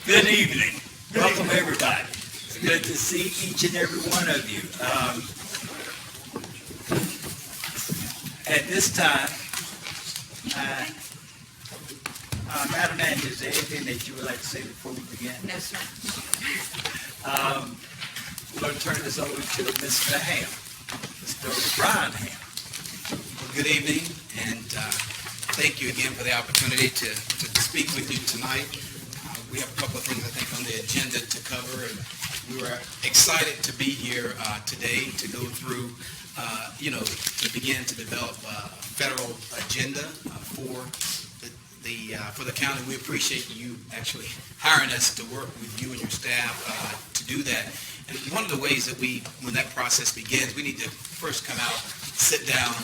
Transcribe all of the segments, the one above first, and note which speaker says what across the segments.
Speaker 1: Good evening. Welcome, everybody. It's good to see each and every one of you. At this time, Madam Manager, is there anything that you would like to say before we begin?
Speaker 2: No, sir.
Speaker 1: We're going to turn this over to Mr. Ham, Mr. Brian Ham.
Speaker 3: Well, good evening, and thank you again for the opportunity to speak with you tonight. We have a couple of things, I think, on the agenda to cover, and we were excited to be here today to go through, to begin to develop a federal agenda for the county. We appreciate you actually hiring us to work with you and your staff to do that. And one of the ways that when that process begins, we need to first come out, sit down,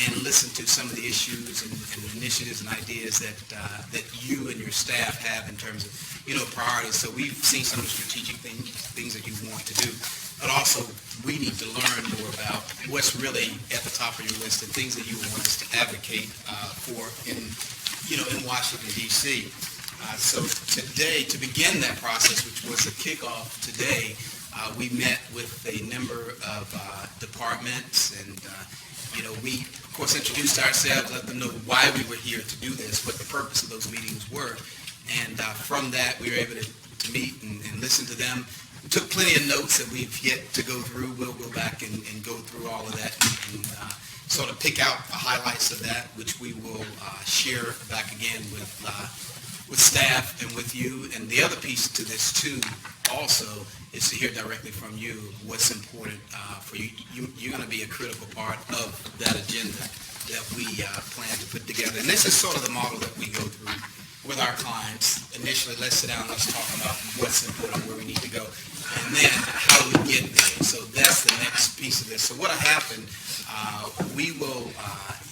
Speaker 3: and listen to some of the issues and initiatives and ideas that you and your staff have in terms of, priorities. So we've seen some of the strategic things that you want to do, but also we need to learn more about what's really at the top of your list and things that you want us to advocate for in Washington, D.C. So today, to begin that process, which was a kickoff today, we met with a number of departments, and we, of course, introduced ourselves, let them know why we were here to do this, what the purpose of those meetings were, and from that, we were able to meet and listen to them. We took plenty of notes that we've yet to go through. We'll go back and go through all of that and sort of pick out the highlights of that, which we will share back again with staff and with you. And the other piece to this, too, also, is to hear directly from you what's important for you. You're going to be a critical part of that agenda that we plan to put together. And this is sort of the model that we go through with our clients. Initially, let's sit down, let's talk about what's important, where we need to go, and then how do we get there. So that's the next piece of this. So what happened, we will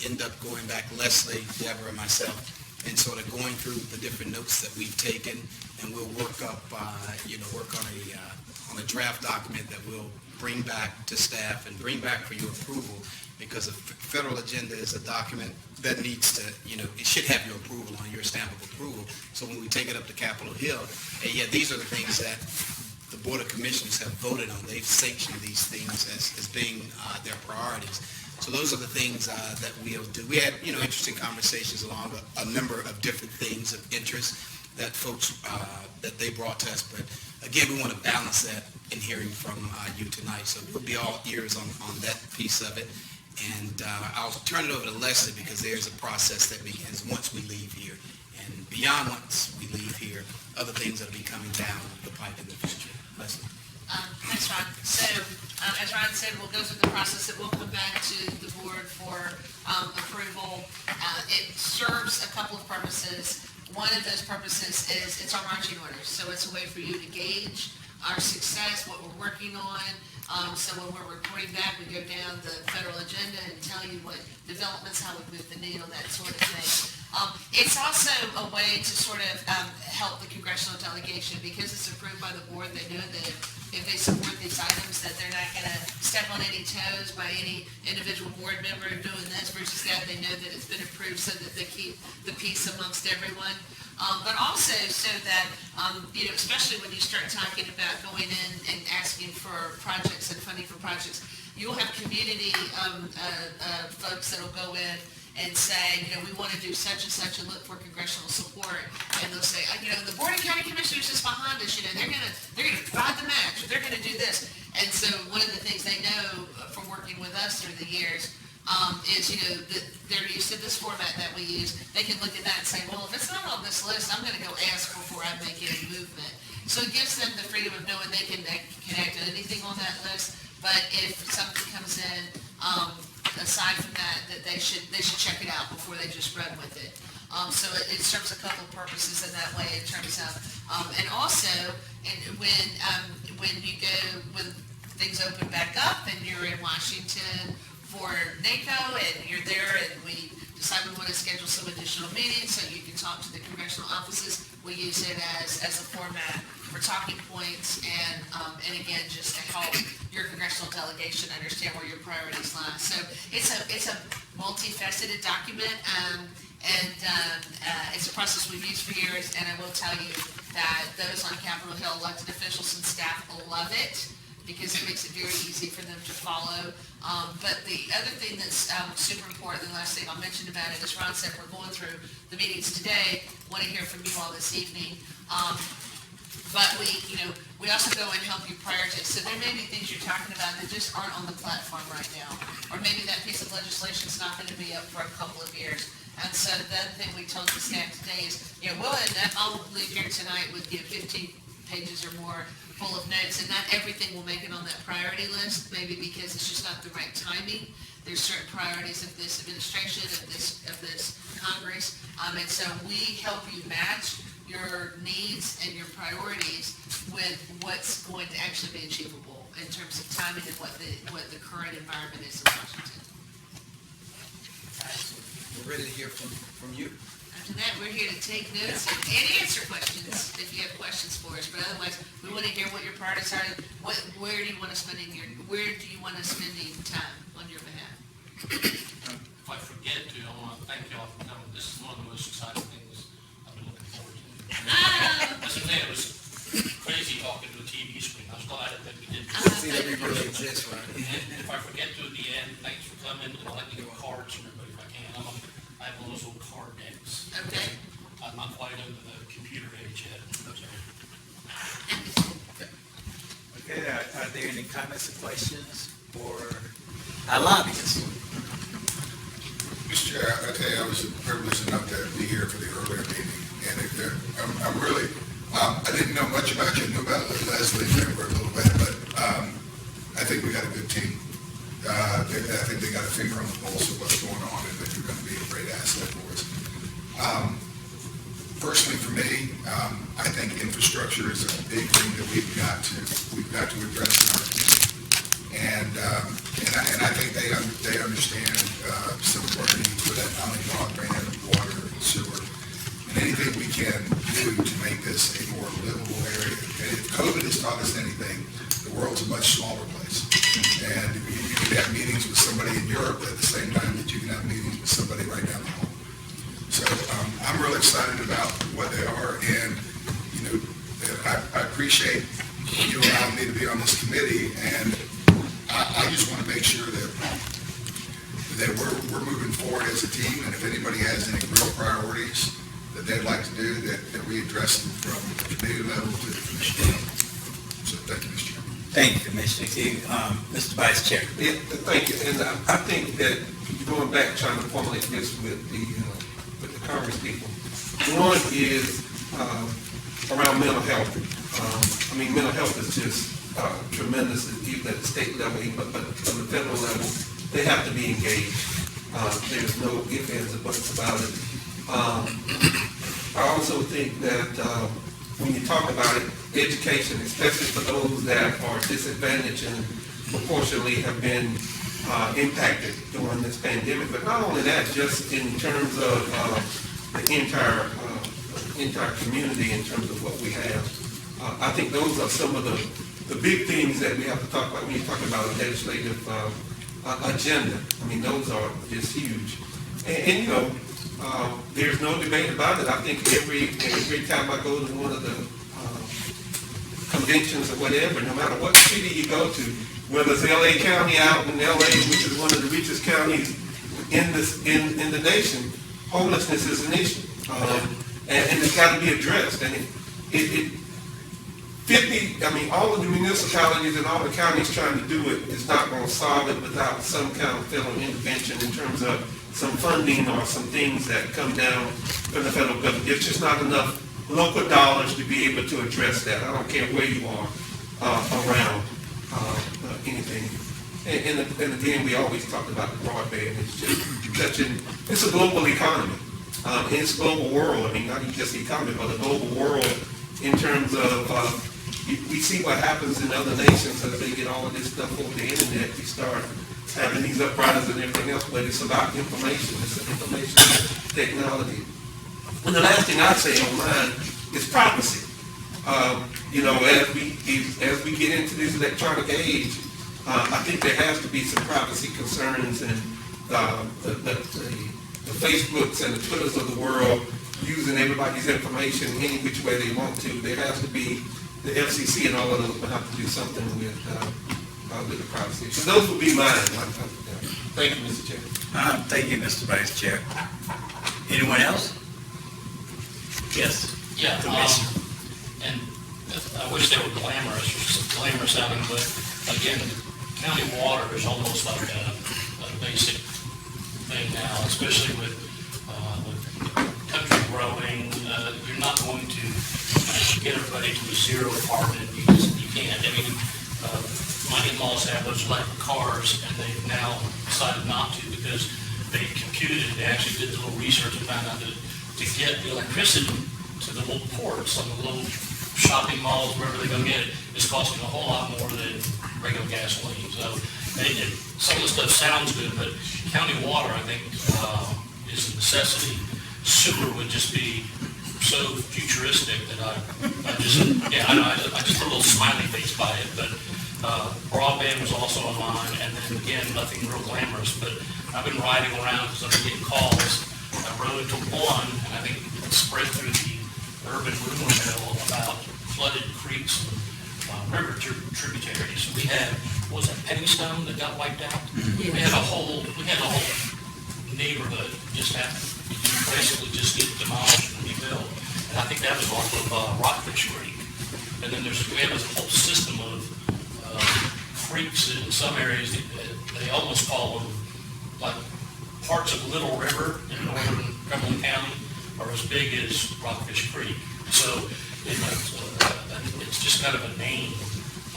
Speaker 3: end up going back, Leslie, Deborah, and myself, and sort of going through the different notes that we've taken, and we'll work up, work on a draft document that we'll bring back to staff and bring back for your approval, because a federal agenda is a document that needs to, it should have your approval on your stamp of approval. So when we take it up to Capitol Hill, these are the things that the Board of Commissioners have voted on. They've sanctioned these things as being their priorities. So those are the things that we'll do. We had, interesting conversations along a number of different things of interest that folks, that they brought to us. But again, we want to balance that in hearing from you tonight. So we'll be all ears on that piece of it. And I'll turn it over to Leslie, because there's a process that begins once we leave here. And beyond once we leave here, other things that will be coming down the pipe in the future. Leslie.
Speaker 2: Thanks, Ron. So, as Ron said, we'll go through the process. It will come back to the board for approval. It serves a couple of purposes. One of those purposes is it's our marching orders. So it's a way for you to gauge our success, what we're working on. So when we're reporting back, we go down the federal agenda and tell you what developments, how we move the needle, that sort of thing. It's also a way to sort of help the congressional delegation, because it's approved by the board. They know that if they support these items, that they're not going to step on any toes by any individual board member doing this versus that. They know that it's been approved so that they keep the peace amongst everyone. But also so that, especially when you start talking about going in and asking for projects and funding for projects, you'll have community folks that will go in and say, we want to do such and such and look for congressional support. And they'll say, the Board of County Commissioners is behind us. They're going to provide the match, or they're going to do this. And so one of the things they know from working with us through the years is, that they're used to this format that we use. They can look at that and say, well, if it's not on this list, I'm going to go ask before I make any movement. So it gives them the freedom of knowing they can connect to anything on that list. But if something comes in, aside from that they should check it out before they just run with it. So it serves a couple of purposes in that way in terms of, and also when you go, when things open back up and you're in Washington for NACO and you're there and we decide we want to schedule some additional meetings so you can talk to the congressional offices, we use it as a format for talking points and again, just to help your congressional delegation understand where your priorities lie. So it's a multifaceted document, And it's a process we've used for years, and I will tell you that those on Capitol Hill, elected officials and staff, love it because it makes it very easy for them to follow. But the other thing that's super important, the last thing I'll mention about it, as Ron said, we're going through the meetings today, want to hear from you all this evening. But we also go and help you prioritize. So there may be things you're talking about that just aren't on the platform right now. Or maybe that piece of legislation is not going to be up for a couple of years. And so the other thing we told the staff today is, we'll end up, I'll leave here tonight with 15 pages or more full of notes, and not everything will make it on that priority list, maybe because it's just not the right timing. There's certain priorities of this administration, of this Congress, and so we help you match your needs and your priorities with what's going to actually be achievable in terms of timing and what the current environment is in Washington.
Speaker 3: We're ready to hear from you.
Speaker 2: After that, we're here to take notes and answer questions if you have questions for us. But otherwise, we want to hear what your priorities are. Where do you want us spending time on your behalf?
Speaker 4: If I forget to, I want to thank y'all for coming. This is one of the most exciting things I've been looking forward to. As I said, it was crazy talking to a TV screen. I was glad that we did this.
Speaker 3: See that we really exist, right?
Speaker 4: And if I forget to at the end, thanks for coming. And I'd like to give cards from everybody if I can. I have one of those little card decks.
Speaker 2: Okay.
Speaker 4: I'm not quite over the computer age yet.
Speaker 1: Okay, are there any comments or questions for our lobbyists?
Speaker 5: Mr. Chair, I tell you, I was privileged enough to be here for the earlier meeting, and I'm really, I didn't know much about you. I knew about Leslie and Denver a little bit, but I think we got a good team. I think they got a finger on the pulse of what's going on, and that you're going to be a great asset for us. Personally, for me, I think infrastructure is a big thing that we've got to address in our community, and I think they understand some of our needs with that, not only broadband, water, and sewer, and anything we can do to make this a more livable area. And if COVID has taught us anything, the world's a much smaller place, and you can have meetings with somebody in Europe at the same time that you can have meetings with somebody right down the hall. So I'm really excited about what they are, and I appreciate you allowing me to be on this committee, and I just want to make sure that we're moving forward as a team, and if anybody has any real priorities that they'd like to do, that we address them from the committee level to the commission level. So thank you, Mr. Chairman.
Speaker 1: Thank you, Commissioner. Mr. Vice Chair.
Speaker 6: Yeah, thank you. And I think that going back, trying to formulate this with the Congress people, one is around mental health. Mental health is just tremendous, even at the state level, but on the federal level, they have to be engaged. There's no ifs, ands, or buts about it. I also think that when you talk about it, education, especially for those that are disadvantaged and proportionally have been impacted during this pandemic, but not only that, just in terms of the entire community, in terms of what we have. I think those are some of the big things that we have to talk about when you're talking about a legislative agenda. Those are just huge. And there's no debate about it. I think every time I go to one of the conventions or whatever, no matter what city you go to, whether it's LA County out in LA, which is one of the richest counties in the nation, homelessness is an issue. And it's got to be addressed. And all of the municipalities and all the counties trying to do it is not going to solve it without some kind of federal intervention in terms of some funding or some things that come down from the federal government. There's just not enough local dollars to be able to address that. I don't care where you are around anything. And again, we always talk about the broadband. It's just it's a global economy. It's a global world. Not just the economy, but a global world in terms of, we see what happens in other nations as they get all of this stuff over the internet. We start having these uprisings and everything else, but it's about information. It's information technology. And the last thing I'd say on mine is privacy. As we get into this electronic age, I think there has to be some privacy concerns, and Facebooks and the Twitters of the world using everybody's information any which way they want to. There has to be, the FCC and all of those will have to do something with the privacy. So those would be mine. Thank you, Mr. Chair.
Speaker 1: Thank you, Mr. Vice Chair. Anyone else? Yes.
Speaker 4: Yeah,
Speaker 1: Commissioner.
Speaker 4: and I wish they were glamorous sounding, but again, county water is almost like a basic thing now, especially with country growing. You're not going to get everybody to a zero carbon. You can't. I mean, my in-laws have those electric cars, and they've now decided not to because they computed, they actually did a little research and found out that to get the electricity to the little ports on the little shopping malls, wherever they go get it, is costing a whole lot more than regular gasoline. So some of the stuff sounds good, but county water, I think, is a necessity. Sewer would just be so futuristic that I just put a little smiley face by it. But broadband was also on mine, and then again, nothing real glamorous. But I've been riding around because I've been getting calls. I rode into one, and I think it spread through the urban rumor mill about flooded creeks and river tributaries. We had, what was that, Pennystone that got wiped out? We had a whole neighborhood just happened. You basically just get demolished and rebuilt. And I think that was off of Rockfish Creek. And then we have this whole system of creeks in some areas, they almost call them like parts of Little River in northern Cumberland County are as big as Rockfish Creek. So it's just kind of a name.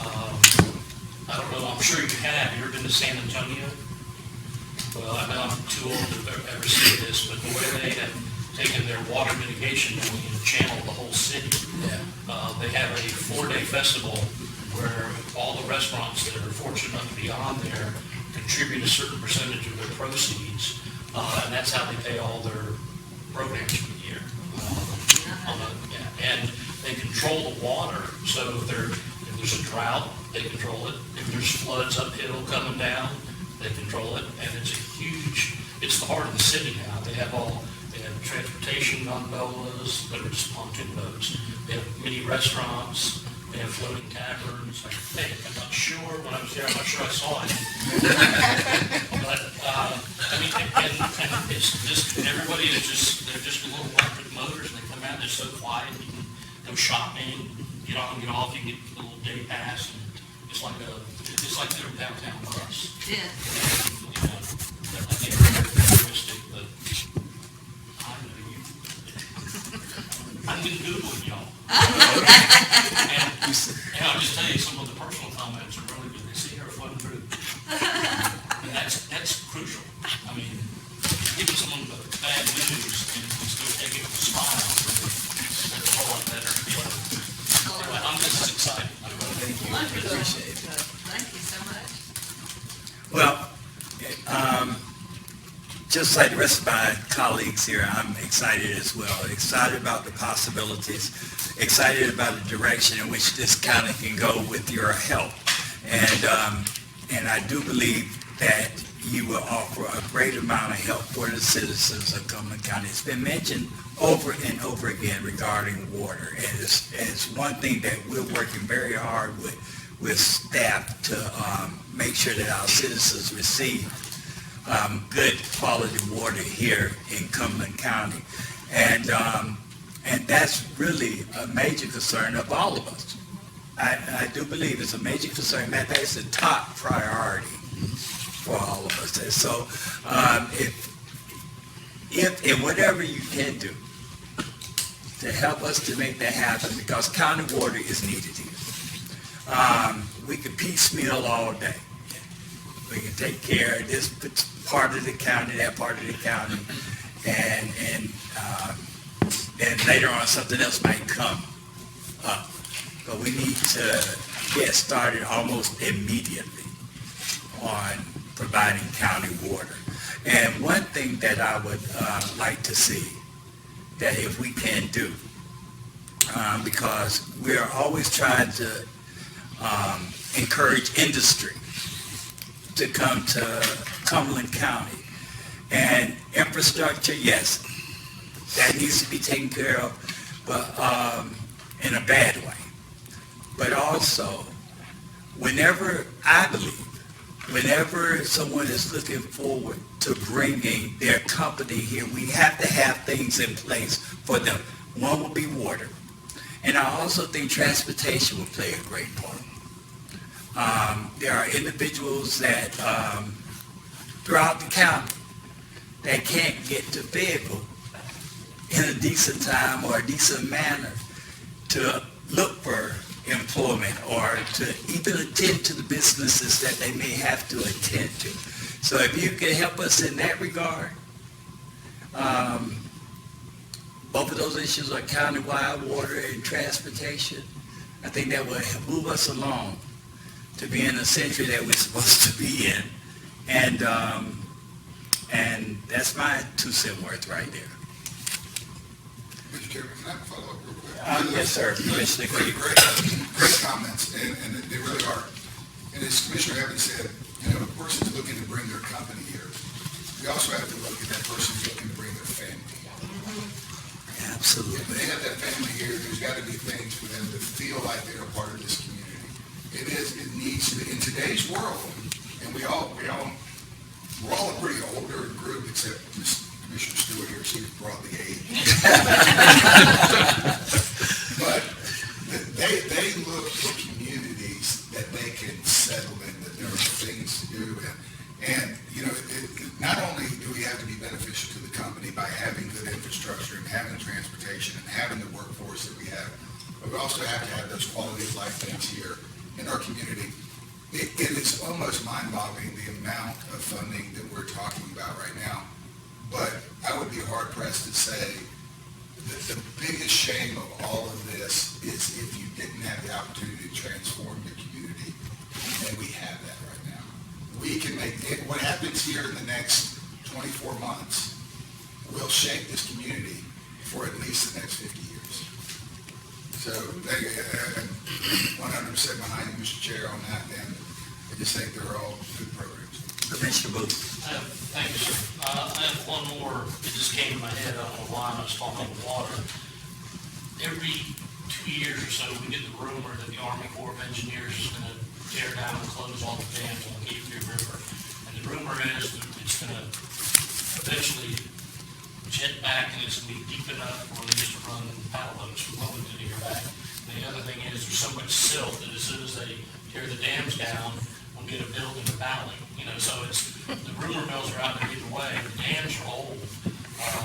Speaker 4: I don't know, I'm sure you have. You ever been to San Antonio? Well, I know I'm too old to ever see this, but the way they have taken their water mitigation and channeled the whole city. They have a 4-day festival where all the restaurants that are fortunate enough to be on there contribute a certain percentage of their proceeds, and that's how they pay all their programs for the year. And they control the water, so if there's a drought, they control it. If there's floods uphill coming down, they control it, and it's the heart of the city now. They have transportation gondolas, that are just pontoon boats. They have mini restaurants, they have floating taverns, I think. I'm not sure, when I was there, I'm not sure I saw it. But, I mean, and it's just, everybody they're just little electric motors, and they come out, they're so quiet, you can go shopping, get on, get off, you get a little day pass, and it's like their downtown bus.
Speaker 2: Yeah.
Speaker 4: I think it's very futuristic, but I know you. I've been Googling y'all. And I'll just tell you, some of the personal comments are really good. They see her floating through. And that's crucial. I mean, giving someone bad news and still take it with a smile, that's a whole lot better. Anyway, I'm just excited.
Speaker 1: Thank you.
Speaker 2: Wonderful.
Speaker 1: Appreciate it.
Speaker 2: Thank you so much.
Speaker 1: Well, just like the rest of my colleagues here, I'm excited as well. Excited about the possibilities, excited about the direction in which this county can go with your help. And I do believe that you will offer a great amount of help for the citizens of Cumberland County. It's been mentioned over and over again regarding water. And it's one thing that we're working very hard with staff to make sure that our citizens receive good quality water here in Cumberland County. And that's really a major concern of all of us. I do believe it's a major concern. Matter of fact, it's a top priority for all of us. And so if whatever you can do to help us to make that happen, because county water is needed here. We can piecemeal all day. We can take care of this part of the county, that part of the county, and later on something else might come up. But we need to get started almost immediately on providing county water. And one thing that I would like to see, that if we can do, because we're always trying to encourage industry to come to Cumberland County. And infrastructure, yes, that needs to be taken care of, but in a bad way. But also, whenever someone is looking forward to bringing their company here, we have to have things in place for them. One will be water. And I also think transportation will play a great part. There are individuals that throughout the county that can't get to Fayetteville in a decent time or a decent manner to look for employment or to even attend to the businesses that they may have to attend to. So if you can help us in that regard, both of those issues are countywide, water and transportation. I think that will move us along to be in the century that we're supposed to be in. And that's my 2 cent worth right there.
Speaker 5: Mr. Chairman, can I follow up real quick?
Speaker 1: Yes, sir. Commissioner Keith.
Speaker 5: Great comments, and they really are. And as Commissioner Evans said, you know, a person's looking to bring their company here. We also have to look at that person's looking to bring their family.
Speaker 1: Absolutely.
Speaker 5: If they have that family here, there's got to be things for them to feel like they're a part of this community. It needs to be, in today's world, and we're all a pretty older group, except Commissioner Stewart here, she's brought the age. But they look for communities that they can settle in, that there are things to do. And you know, not only do we have to be beneficial to the company by having good infrastructure and having transportation and having the workforce that we have, but we also have to have those quality of life things here in our community. It is almost mind-boggling the amount of funding that we're talking about right now. But I would be hard-pressed to say that the biggest shame of all of this is if you didn't have the opportunity to transform the community, and we have that right now. We can make it, what happens here in the next 24 months will shape this community for at least the next 50 years. So, 100% behind you, Mr. Chair, on that, and I just think they're all good programs.
Speaker 1: Commissioner Booth.
Speaker 4: Thank you, sir. I have one more that just came to my head. I don't know why I was talking about water. Every 2 years or so, we get the rumor that the Army Corps of Engineers is going to tear down and close all the dams on the Gateway River. And the rumor is that it's going to eventually jet back and it's going to be deep enough for they used to run paddle boats from Wilmington to here back. And the other thing is there's so much silt that as soon as they tear the dams down, we'll get a building in Valley. You know, so it's, the rumor mills are out there either way. The dams are old,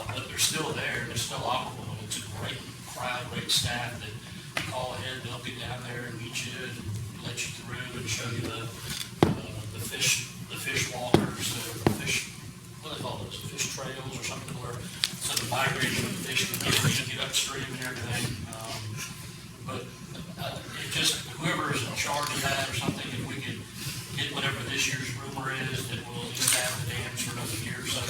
Speaker 4: but they're still there. They're still operable. And it's a great crowd, great staff that you call ahead, they'll get down there and meet you and let you through and show you the fish walkers, the fish, what do they call those, the fish trails or something where, so the migration of the fish can get upstream and everything. But it just, whoever is in charge of that or something, if we could get whatever this year's rumor is, that we'll at least have the dams for another year or so.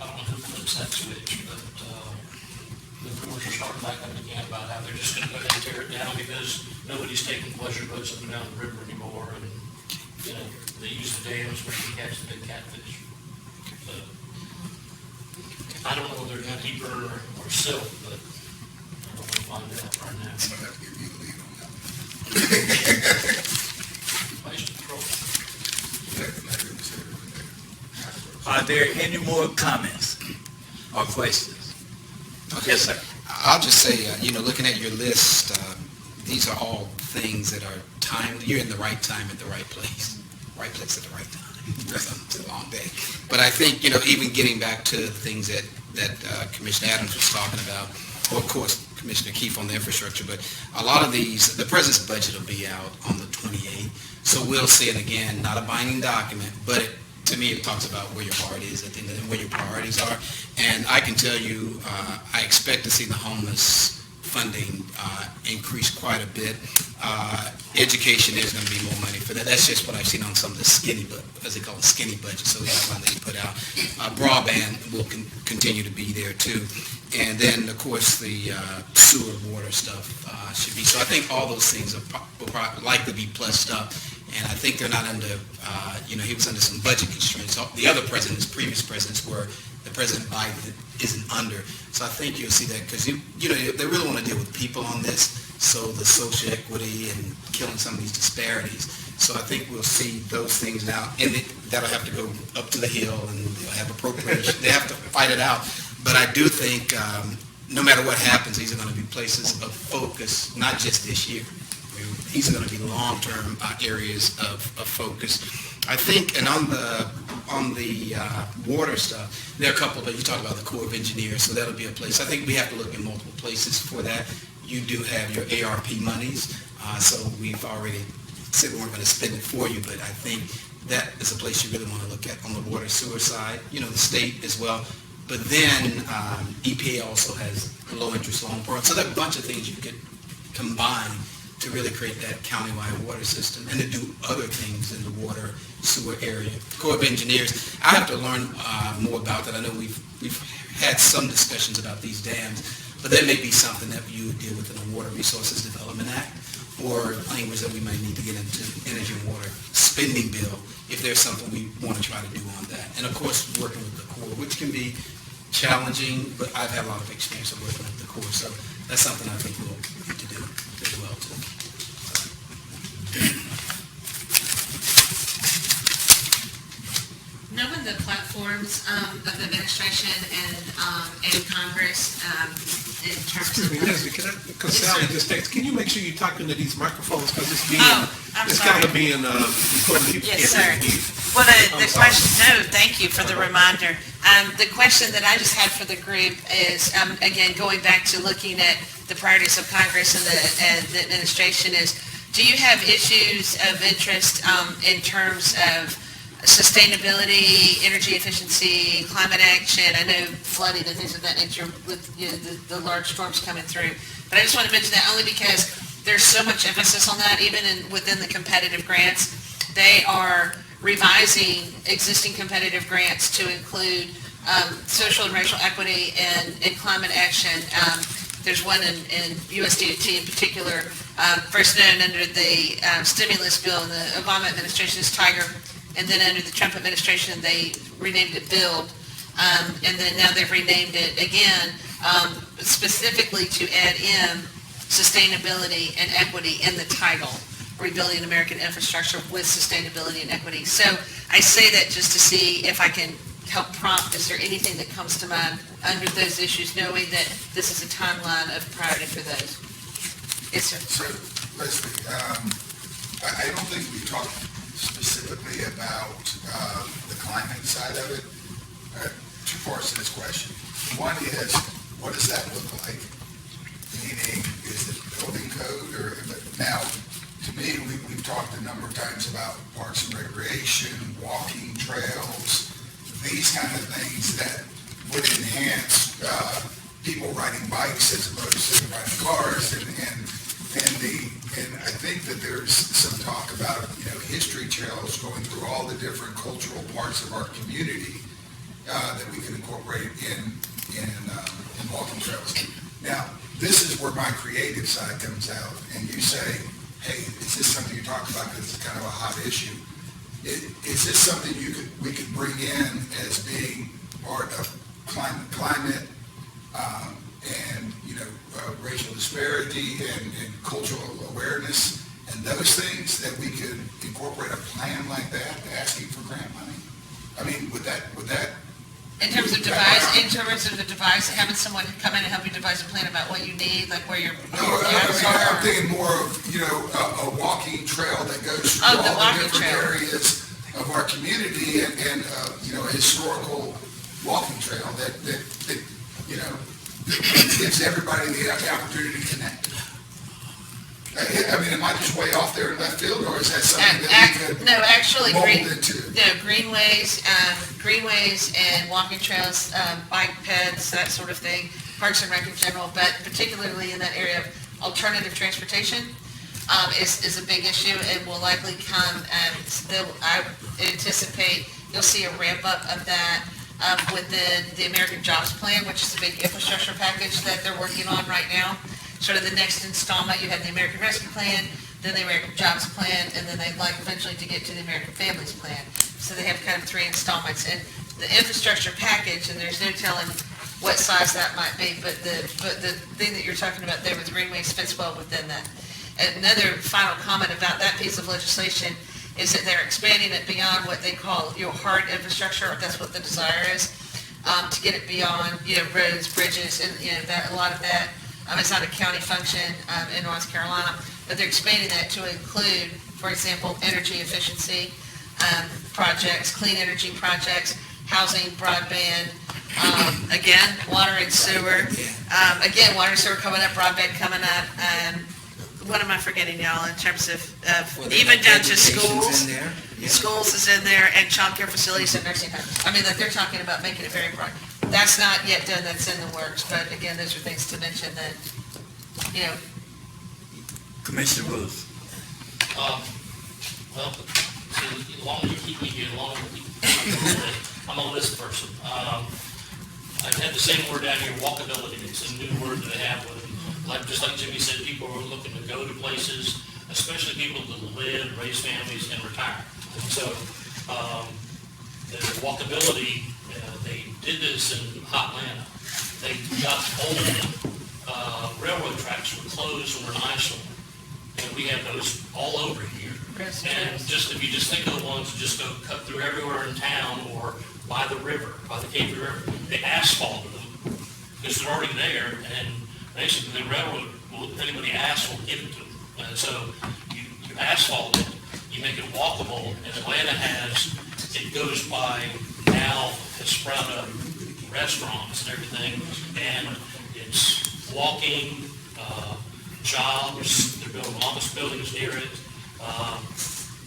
Speaker 4: I don't know who flips that switch, but the rumors are starting back up again about how they're just gonna go ahead and tear it down because nobody's taking pleasure boats up and down the river anymore, and, you know, they use the dams where they catch the big catfish. So, I don't know if they're deeper or silt, but I don't want to find out right now.
Speaker 5: I'm gonna have to give you the lead on that.
Speaker 4: Vice Patrol.
Speaker 1: Are there any more comments or questions? Yes, sir.
Speaker 3: I'll just say, looking at your list, these are all things that are timely. You're in the right time at the right place. Right place at the right time. It's a long day. But I think, even getting back to the things that Commissioner Adams was talking about, or of course, Commissioner Keefe on the infrastructure, but a lot of these, the president's budget will be out on the 28th. So we'll see it again, not a binding document, but to me, it talks about where your heart is, I think, and where your priorities are. And I can tell you, I expect to see the homeless funding increase quite a bit. Education is going to be more money for that. That's just what I've seen on some of the skinny, as they call it, skinny budget. So that's one that you put out. Broadband will continue to be there too. And then, of course, the sewer water stuff should be. So I think all those things will likely be plussed up. And I think they're not under, he was under some budget constraints. The other presidents, previous presidents were, the President Biden isn't under. So I think you'll see that because, they really want to deal with people on this. So the social equity and killing some of these disparities. So I think we'll see those things now. And that'll have to go up to the Hill and they'll have appropriation. They have to fight it out. But I do think no matter what happens, these are going to be places of focus, not just this year. These are going to be long-term areas of focus. I think, and on the water stuff, there are a couple, but you talked about the Corps of Engineers, so that'll be a place. I think we have to look in multiple places for that. You do have your ARP monies, so we've already said we weren't going to spend it for you, but I think that is a place you really want to look at on the water sewer side, the state as well. But then EPA also has low-interest loan program, so there are a bunch of things you could combine to really create that countywide water system and to do other things in the water sewer area. Corps of Engineers, I have to learn more about that. I know we've had some discussions about these dams, but that may be something that you would deal with in the Water Resources Development Act or language that we might need to get into energy and water spending bill if there's something we want to try to do on that. And of course, working with the Corps, which can be challenging, but I've had a lot of experience of working with the Corps, so that's something I think we'll need to do as well too.
Speaker 2: Knowing the platforms of the administration and Congress in terms
Speaker 6: Excuse me,
Speaker 2: of...
Speaker 6: Leslie, because Sally just texted, can you make sure you're talking to these microphones, because it's
Speaker 2: I'm
Speaker 6: it's
Speaker 2: sorry.
Speaker 6: kind of being, recorded. People
Speaker 7: Yes,
Speaker 6: can't
Speaker 7: sir.
Speaker 6: hear you.
Speaker 7: Well,
Speaker 6: I'm
Speaker 7: the
Speaker 6: sorry.
Speaker 7: question, no, thank you for the reminder.
Speaker 2: The question that I just had for the group is, again, going back to looking at the priorities of Congress and the administration is, do you have issues of interest in terms of sustainability, energy efficiency, climate action? I know flooding and things of that nature with the large storms coming through. But I just want to mention that only because there's so much emphasis on that, even within the competitive grants. They are revising existing competitive grants to include social and racial equity and climate action. There's one in USDOT in particular, first known under the stimulus bill in the Obama administration as Tiger, and then under the Trump administration they renamed it Build, and then now they've renamed it again specifically to add in sustainability and equity in the title. Rebuilding American Infrastructure with Sustainability and Equity. So I say that just to see if I can help prompt, is there anything that comes to mind under those issues, knowing that this is a timeline of priority for those? Yes, sir.
Speaker 5: So, Leslie, I don't think we talked specifically about the climate side of it. Two parts to this question. One is, what does that look like? Meaning, is it building code or now? To me, we've talked a number of times about parks and recreation, walking trails, these kind of things that would enhance people riding bikes as opposed to riding cars. And I think that there's some talk about, history trails going through all the different cultural parts of our community that we can incorporate in walking trails. Now, this is where my creative side comes out, and you say, hey, is this something you talk about because it's kind of a hot issue? Is this something we could bring in as being part of climate and racial disparity and cultural awareness and those things that we could incorporate a plan like that asking for grant money? I mean, would that
Speaker 2: In terms of the device, having someone come in and help you devise a plan about what you need, like where your gaps are?
Speaker 5: I'm thinking more of, a walking trail that goes through
Speaker 2: Oh, the
Speaker 5: all the
Speaker 2: walking
Speaker 5: different
Speaker 2: trail.
Speaker 5: areas of our community and a historical walking trail that gives everybody the opportunity to connect. I mean, am I just way off there in left field, or is that something that we could
Speaker 2: No, actually,
Speaker 5: mold into?
Speaker 2: greenways and walking trails, bike paths, that sort of thing, Parks and Rec in general, but particularly in that area of alternative transportation is a big issue and will likely come, I anticipate you'll see a ramp up of that within the American Jobs Plan, which is a big infrastructure package that they're working on right now. Sort of the next installment, you have the American Rescue Plan, then the American Jobs Plan, and then they'd like eventually to get to the American Families Plan. So they have kind of 3 installments. And the infrastructure package, and there's no telling what size that might be, but the thing that you're talking about there with greenways fits well within that. Another final comment about that piece of legislation is that they're expanding it beyond what they call hard infrastructure, if that's what the desire is, to get it beyond, roads, bridges, and, that, a lot of that. It's not a county function in North Carolina, but they're expanding that to include, for example, energy efficiency projects, clean energy projects, housing, broadband, again, water and sewer. Again, water and sewer coming up, broadband coming up. What am I forgetting, y'all, in terms of even down to schools? Schools is in there, and child care facilities and nursing homes. I mean, like, they're talking about making it very broad. That's not yet done, that's in the works, but again, those are things to mention that,
Speaker 1: Commissioner Booth.
Speaker 4: Well, see, the longer you keep me here, the longer I'm a list person. I've had the same word down here, walkability. It's a new word that they have with it. Just like Jimmy said, people are looking to go to places, especially people that live, raise families, and retire. So, the walkability, they did this in Hotlanta. They got old railroad tracks were closed when we're in ice storm. And we have those all over here. And if you just think of the ones that just go cut through everywhere in town or by the river, by the Cape River, they asphalted them because they're already there, and basically the railroad, if anybody asks, will give it to them. And so you asphalt it, you make it walkable, and Atlanta it goes by now, has sprung up restaurants and everything, and it's walking, jobs, they're building office buildings near it.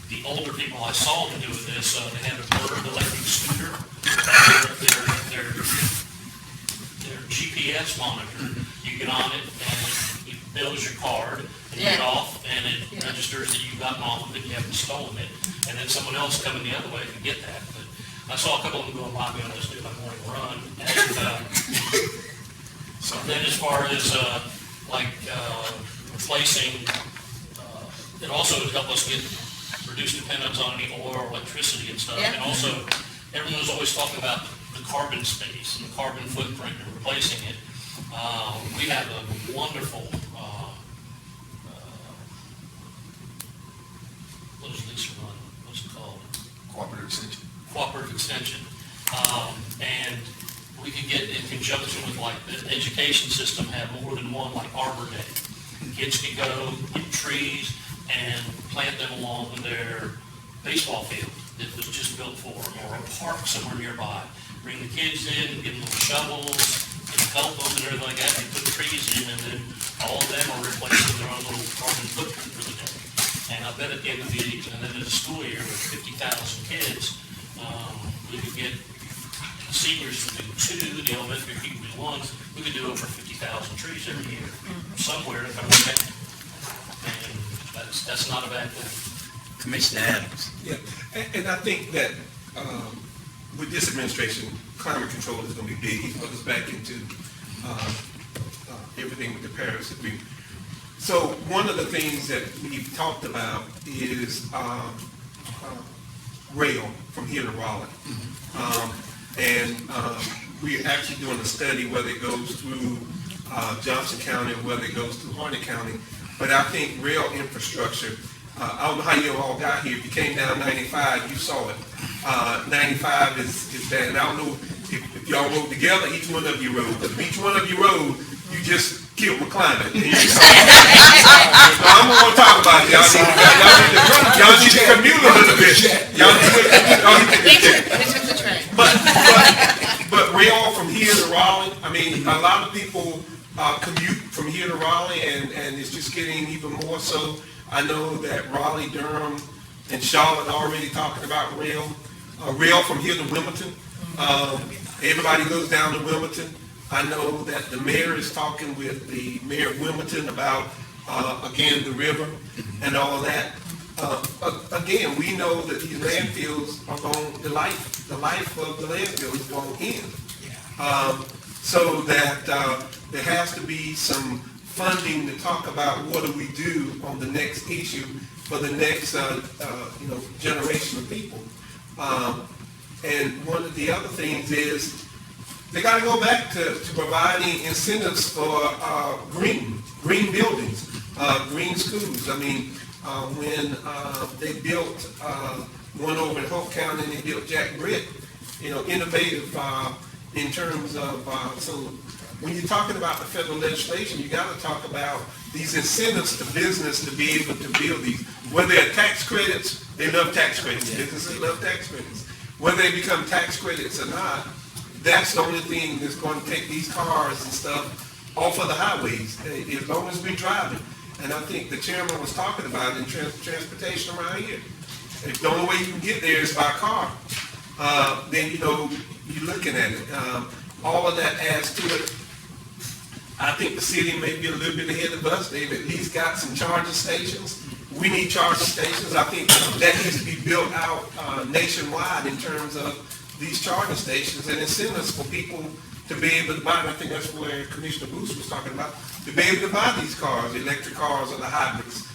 Speaker 4: The older people I saw to do with this, they have a Bird electric scooter. Their GPS monitor. You get on it and it builds your card and you get off and it registers that you've gotten off of it, you haven't stolen it. And then someone else coming the other way can get that. But I saw a couple of them going by me on this do my morning run. And then as far as replacing, it also would help us reduce dependence on any oil or electricity and stuff. And also, everyone's always talking about the carbon space and the carbon footprint and replacing it. We have a wonderful, what does Lisa run? What's it called?
Speaker 5: Cooperative extension.
Speaker 4: Cooperative extension. And we could get in conjunction with the education system, have more than one Arbor Day. Kids could go get trees and plant them along their baseball field that was just built for them, or a park somewhere nearby. Bring the kids in, give them little shovels, help them and everything like that, and put trees in, and then all of them are replacing their own little carbon footprint for the day. And I bet at the end of the school year with 50,000 kids, we could get seniors to do 2, the elementary people do 1, we could do over 50,000 trees every year, somewhere to come back. And that's not a bad thing.
Speaker 1: Commissioner Adams.
Speaker 6: Yeah, and I think that with this administration, climate control is going to be big. He's put us back into everything with the Paris Agreement. So one of the things that we've talked about is rail from here to Raleigh. We're actually doing a study whether it goes through Johnson County or whether it goes through Harnett County. But I think rail infrastructure, I don't know how you all got here. If you came down 95, you saw it. 95 is bad. And I don't know if y'all rode together, each one of you rode. Because if each one of you rode, you just killed McClimate. I'm going to talk about it. Y'all need to commute a little bit. Y'all need to
Speaker 2: train.
Speaker 6: But rail from here to Raleigh, I mean, a lot of people commute from here to Raleigh, and it's just getting even more so. I know that Raleigh, Durham, and Charlotte are already talking about rail from here to Wilmington. Everybody goes down to Wilmington. I know that the mayor is talking with the mayor of Wilmington about, again, the river and all of that. Again, we know that these landfills are going, the life of the landfill is going in. So that there has to be some funding to talk about what do we do on the next issue for the next, generation of people. And one of the other things is, they gotta go back to providing incentives for, green buildings, green schools. I mean, when, they built, one over in Hope County, and they built Jack Britt, innovative, in terms of, so when you're talking about the federal legislation, you gotta talk about these incentives to business to be able to build these. Whether they're tax credits, they love tax credits, businesses love tax credits. Whether they become tax credits or not, that's the only thing that's going to take these cars and stuff off of the highways, as long as we're driving. And I think the chairman was talking about it in transportation around here. If the only way you can get there is by car, then, you're looking at it. All of that adds to it. I think the city may be a little bit ahead of us. They've at least got some charging stations. We need charging stations. I think that needs to be built out nationwide in terms of these charging stations and incentives for people to be able to buy. And I think that's where Commissioner Booth was talking about, to be able to buy these cars, the electric cars or the hybrids.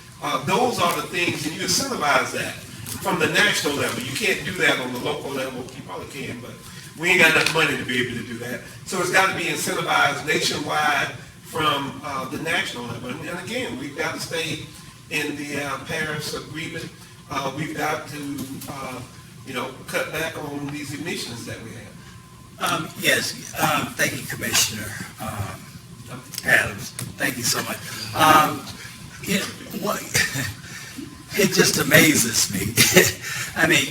Speaker 6: Those are the things, and you incentivize that from the national level. You can't do that on the local level. You probably can, but we ain't got enough money to be able to do that. So it's got to be incentivized nationwide from the national level. And again, we've got to stay in the Paris Agreement. We've got to, cut back on these emissions that we have.
Speaker 1: Yes, thank you, Commissioner Adams. Thank you so much. It just amazes me. I mean,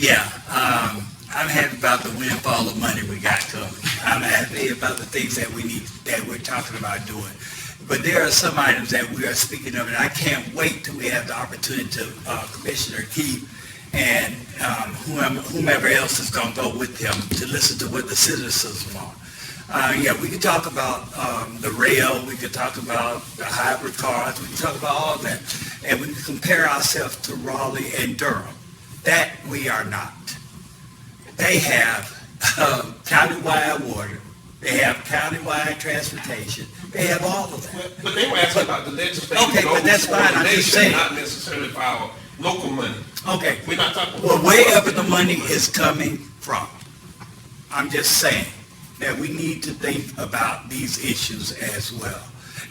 Speaker 1: I'm happy about the windfall of money we got coming. I'm happy about the things that we're talking about doing. But there are some items that we are speaking of, and I can't wait till we have the opportunity to, Commissioner Keith and whomever else is going to go with him to listen to what the citizens want. We could talk about the rail, we could talk about the hybrid cars, we could talk about all that, and we could compare ourselves to Raleigh and Durham. That we are not. They have countywide water, they have countywide transportation, they have all of that.
Speaker 6: But they were asking about the legislative
Speaker 1: Okay, but that's
Speaker 6: goals
Speaker 1: fine,
Speaker 6: for the
Speaker 1: I'm just
Speaker 6: nation,
Speaker 1: saying.
Speaker 6: not necessarily for our local money.
Speaker 1: Okay,
Speaker 6: We're not talking about.
Speaker 1: well, wherever the money is coming from, I'm just saying that we need to think about these issues as well.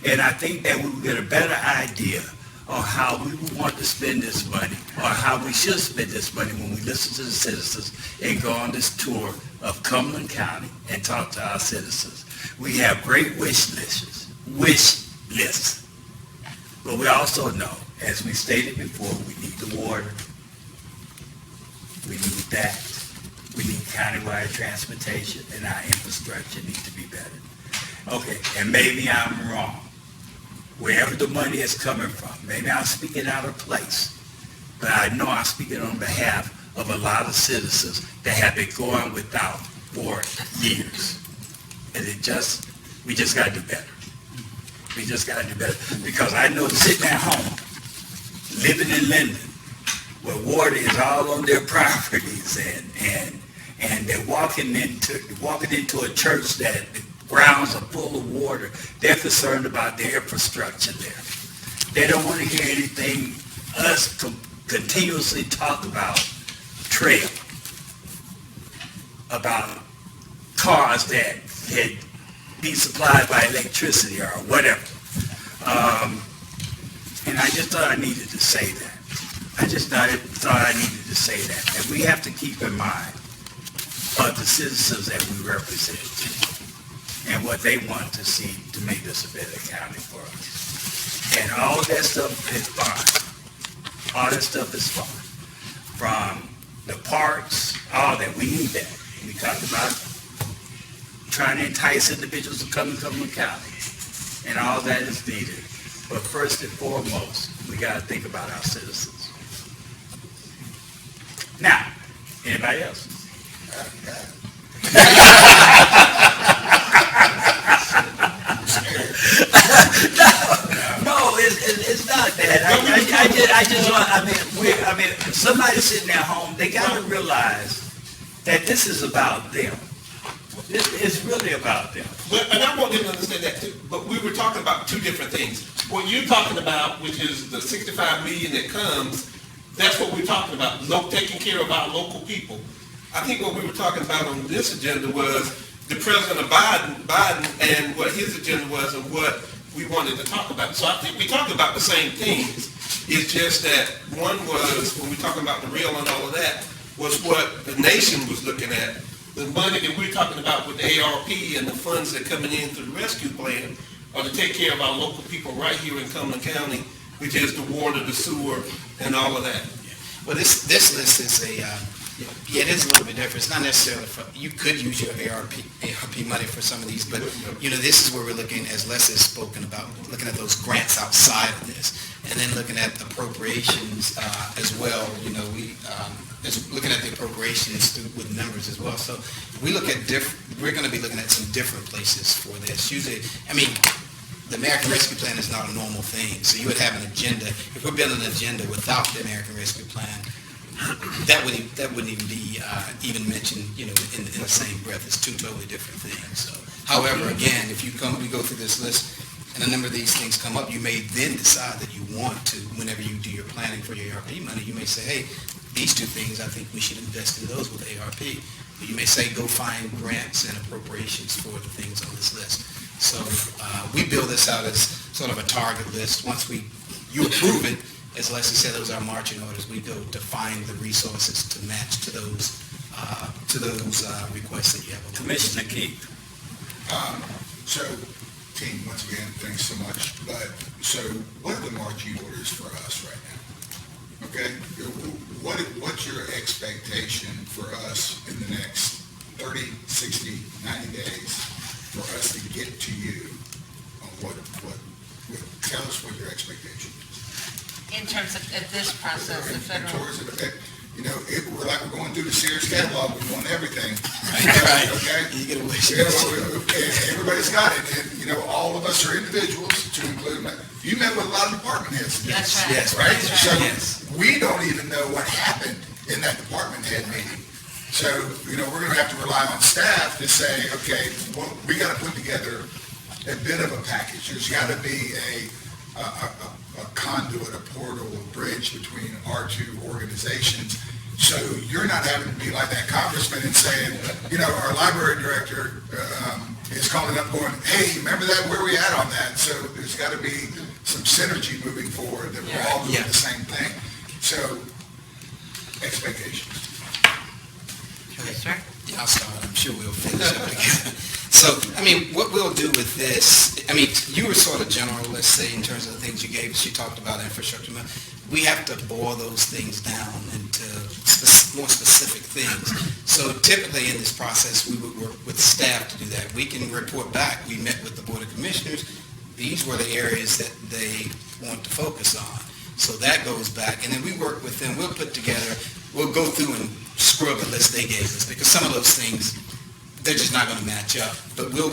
Speaker 1: And I think that we will get a better idea on how we want to spend this money, or how we should spend this money when we listen to the citizens and go on this tour of Cumberland County and talk to our citizens. We have great wish lists. But we also know, as we stated before, we need the water. We need that. We need countywide transportation, and our infrastructure needs to be better. Okay, and maybe I'm wrong. Wherever the money is coming from, maybe I'm speaking out of place, but I know I'm speaking on behalf of a lot of citizens that have been going without for years. And we just got to do better. We just got to do better. Because I know sitting at home, living in Linden, where water is all on their properties, and they're walking into a church that the grounds are full of water. They're concerned about their infrastructure there. They don't want to hear anything us continuously talk about trail, about cars that can be supplied by electricity or whatever. And I just thought I needed to say that. I just thought I needed to say that. And we have to keep in mind the citizens that we represent and what they want to see to make this a better county for us. And all that stuff is fine. All that stuff is fine. From the parks, all that, we need that. We talked about trying to entice individuals to come to Cumberland County. And all that is needed. But first and foremost, we got to think about our citizens. Now, anybody else? No, it's not that. I mean, somebody sitting at home, they got to realize that this is about them. It's really about them.
Speaker 6: And I want them to understand that too, but we were talking about two different things. what you're talking about, which is the 65 million that comes, that's what we're talking about, taking care of our local people. I think what we were talking about on this agenda was the President of Biden and what his agenda was and what we wanted to talk about. So I think we talked about the same things. It's just that one was, when we're talking about the real and all of that, was what the nation was looking at. The money that we're talking about with the ARP and the funds that are coming in through the rescue plan are to take care of our local people right here in Cumberland County, which is the water, the sewer, and all of that.
Speaker 3: Well, this list is it is a little bit different. It's not necessarily you could use your ARP money for some of these, but, this is where we're looking, as Les has spoken about, looking at those grants outside of this, and then looking at appropriations as well. Is looking at the appropriations with numbers as well. So we look at we're going to be looking at some different places for this. Usually, the American Rescue Plan is not a normal thing. So you would have an agenda. If we're building an agenda without the American Rescue Plan, that wouldn't even be even mentioned, in the same breath. It's two totally different things. So, however, again, if we go through this list and a number of these things come up, you may then decide that you want to, whenever you do your planning for your ARP money, you may say, hey, these two things, I think we should invest in those with ARP. But you may say, go find grants and appropriations for the things on this list. So we build this out as sort of a target list. Once you approve it, as Leslie said, those are marching orders. We go to find the resources to match to those requests that you have.
Speaker 1: Commissioner Keith.
Speaker 5: So, team, once again, thanks so much. But, so what are the marching orders for us right now? Okay? What's your expectation for us in the next 30, 60, 90 days for us to get to you on tell us what your expectation is.
Speaker 2: In terms of this process, the federal.
Speaker 5: We're like we're going through the Sears catalog. We want everything.
Speaker 3: Right.
Speaker 5: Okay?
Speaker 3: You get a wish.
Speaker 5: Everybody's got it. And, all of us are individuals, to include you met with a lot of department heads today.
Speaker 2: That's right.
Speaker 3: Yes.
Speaker 5: Right?
Speaker 2: That's
Speaker 5: So
Speaker 3: Yes.
Speaker 5: we don't even know what happened in that department head meeting. So, we're going to have to rely on staff to say, okay, well, we got to put together a bit of a package. There's got to be a conduit, a portal, a bridge between our two organizations. So you're not having to be like that congressman and saying, our library director is calling up going, hey, remember that, where we at on that? So there's got to be some synergy moving forward that we're all doing the same thing. So, expectations.
Speaker 2: Yes, sir.
Speaker 3: Yeah, I'll start. I'm sure we'll finish up together. So, what we'll do with this, you were sort of general, let's say, in terms of the things you gave us. You talked about infrastructure. We have to boil those things down into more specific things. So typically in this process, we would work with staff to do that. We can report back. We met with the Board of Commissioners. These were the areas that they want to focus on. So that goes back, and then we work with them. We'll go through and scrub the list they gave us, because some of those things, they're just not going to match up. But we'll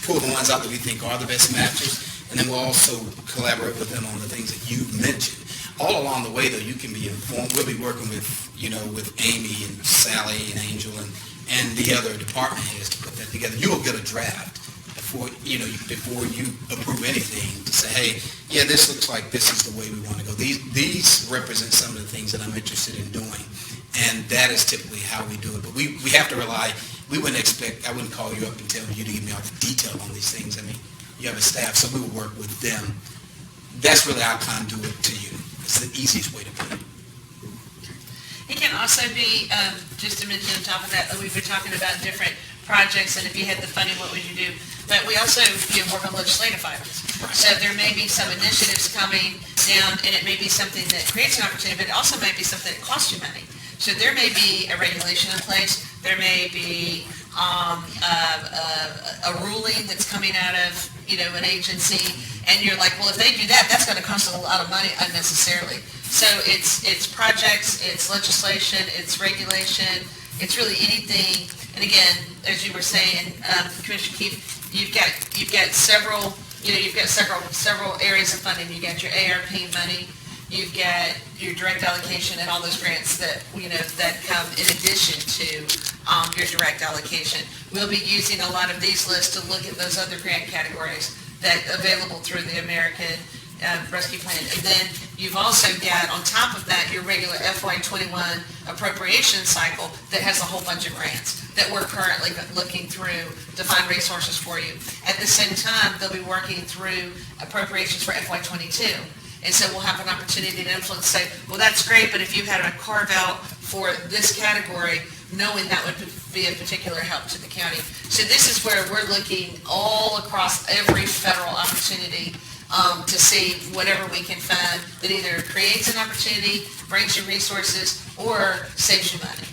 Speaker 3: pull the ones out that we think are the best matches, and then we'll also collaborate with them on the things that you've mentioned. All along the way, though, you can be informed. We'll be working with Amy and Sally and Angel and the other department heads to put that together. You'll get a draft before you approve anything to say, hey, yeah, this looks like this is the way we want to go. These represent some of the things that I'm interested in doing, and that is typically how we do it. But we have to rely. I wouldn't call you up and tell you to give me all the detail on these things. You have a staff, so we will work with them. That's really our conduit to you. It's the easiest way to put it.
Speaker 2: It can also be, just to mention on top of that, we've been talking about different projects, and if you had the funding, what would you do? But we also work on legislative items.
Speaker 3: Right.
Speaker 2: So there may be some initiatives coming down, and it may be something that creates an opportunity, but it also may be something that costs you money. So there may be a regulation in place. There may be a ruling that's coming out of, an agency, and you're like, well, if they do that, that's going to cost a lot of money unnecessarily. So it's projects, it's legislation, it's regulation, it's really anything. And again, as you were saying, Commissioner Keefe, you've got several areas of funding. You got your ARP money, you've got your direct allocation, and all those grants that that come in addition to your direct allocation. We'll be using a lot of these lists to look at those other grant categories that available through the American Rescue Plan. And then you've also got, on top of that, your regular FY21 appropriation cycle that has a whole bunch of grants that we're currently looking through to find resources for you. At the same time, they'll be working through appropriations for FY22. And so we'll have an opportunity to influence, say, well, that's great, but if you had a carve out for this category, knowing that would be a particular help to the county. So this is where we're looking all across every federal opportunity to see whatever we can find that either creates an opportunity, brings you resources, or saves you money.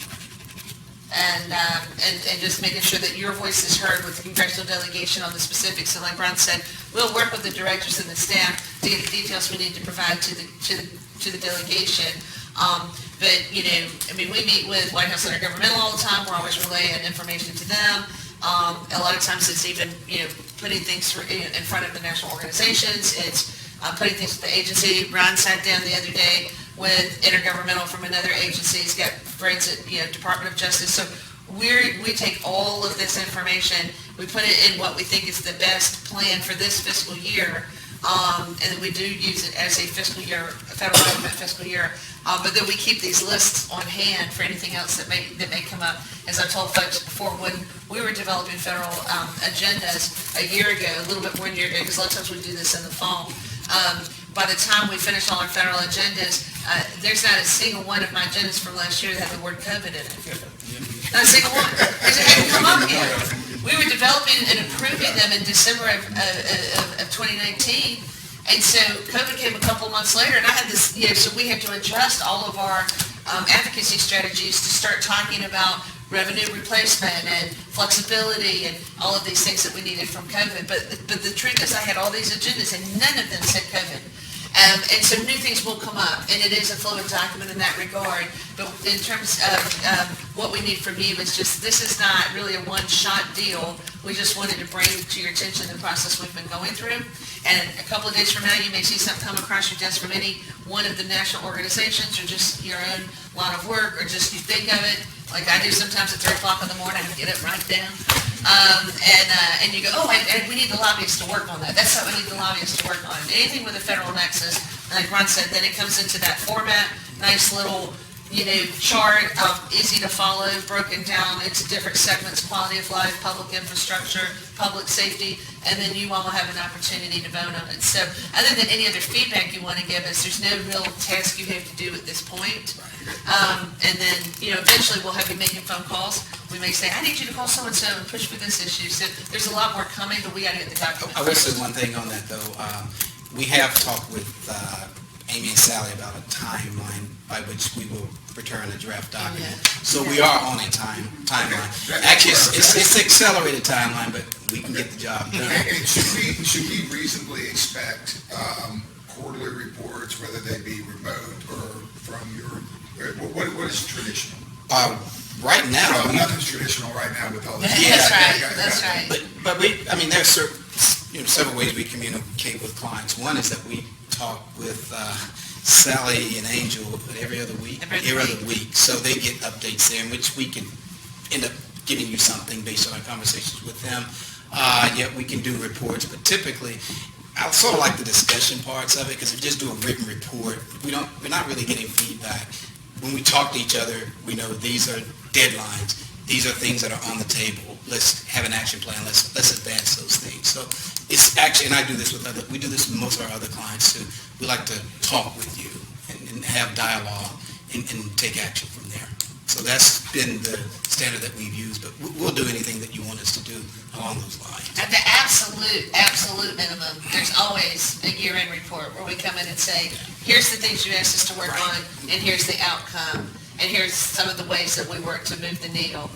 Speaker 2: And just making sure that your voice is heard with the congressional delegation on the specifics. And like Ron said, we'll work with the directors and the staff to get the details we need to provide to the delegation. But, you know, I mean, we meet with White House Intergovernmental all the time. We're always relaying information to them. A lot of times it's even, you know, putting things in front of the national organizations. It's putting things with the agency. Ron sat down the other day with intergovernmental from another agency. He's got friends at, you know, Department of Justice. So we take all of this information, we put it in what we think is the best plan for this fiscal year, and we do use it as a fiscal year, a federal government fiscal year. But then we keep these lists on hand for anything else that may come up. As I told folks before, when we were developing federal agendas a year ago, a little bit more than a year ago, because a lot of times we do this in the fall, by the time we finish all our federal agendas, there's not a single one of my agendas from last year that had the word COVID in it. Not a single one. Because it hadn't come up yet. We were developing and approving them in December of 2019. And so COVID came a couple months later, and I had this, you know, so we had to adjust all of our advocacy strategies to start talking about revenue replacement and flexibility and all of these things that we needed from COVID. But the truth is I had all these agendas and none of them said COVID. And so new things will come up, and it is a fluid document in that regard. But in terms of what we need from you, it's just, this is not really a one-shot deal. We just wanted to bring to your attention the process we've been going through. And a couple of days from now, you may see something come across your desk from any one of the national organizations, or just your own line of work, or just you think of it, like I do sometimes at 3 o'clock in the morning, I get it right down. And you go, oh, and we need the lobbyists to work on that. That's what we need the lobbyists to work on. Anything with a federal nexus, like Ron said, then it comes into that format, nice little, you know, chart, easy to follow, broken down into different segments: quality of life, public infrastructure, public safety, and then you all have an opportunity to vote on it. So other than any other feedback you want to give us, there's no real task you have to do at this point. And then, you know, eventually we'll have you making phone calls. We may say, I need you to call so-and-so and push for this issue. So there's a lot more coming, but we got to get the document.
Speaker 3: I will say one thing on that, though. We have talked with Amy and Sally about a timeline by which we will return a draft document.
Speaker 2: Yeah.
Speaker 3: So we are on a timeline. Actually, it's an accelerated timeline, but we can get the job done.
Speaker 5: And should we reasonably expect quarterly reports, whether they be remote or from your, what is traditional?
Speaker 3: Right now,
Speaker 5: Well, nothing's traditional right now with all this.
Speaker 2: That's right.
Speaker 3: But we, I mean, there are certain, you know, several ways we communicate with clients. One is that we talk with Sally and Angel every other week. So they get updates there, in which we can end up giving you something based on our conversations with them. Yet we can do reports, but typically, I sort of like the discussion parts of it, because if you just do a written report, we're not really getting feedback. When we talk to each other, we know these are deadlines. These are things that are on the table. Let's have an action plan. Let's advance those things. So it's actually, and I do this with we do this with most of our other clients too. We like to talk with you and have dialogue and take action from there. So that's been the standard that we've used, but we'll do anything that you want us to do along those lines.
Speaker 2: At the absolute minimum, there's always a year-end report where we come in and say, here's the things you asked us to work on, and here's the outcome, and here's some of the ways that we work to move the needle.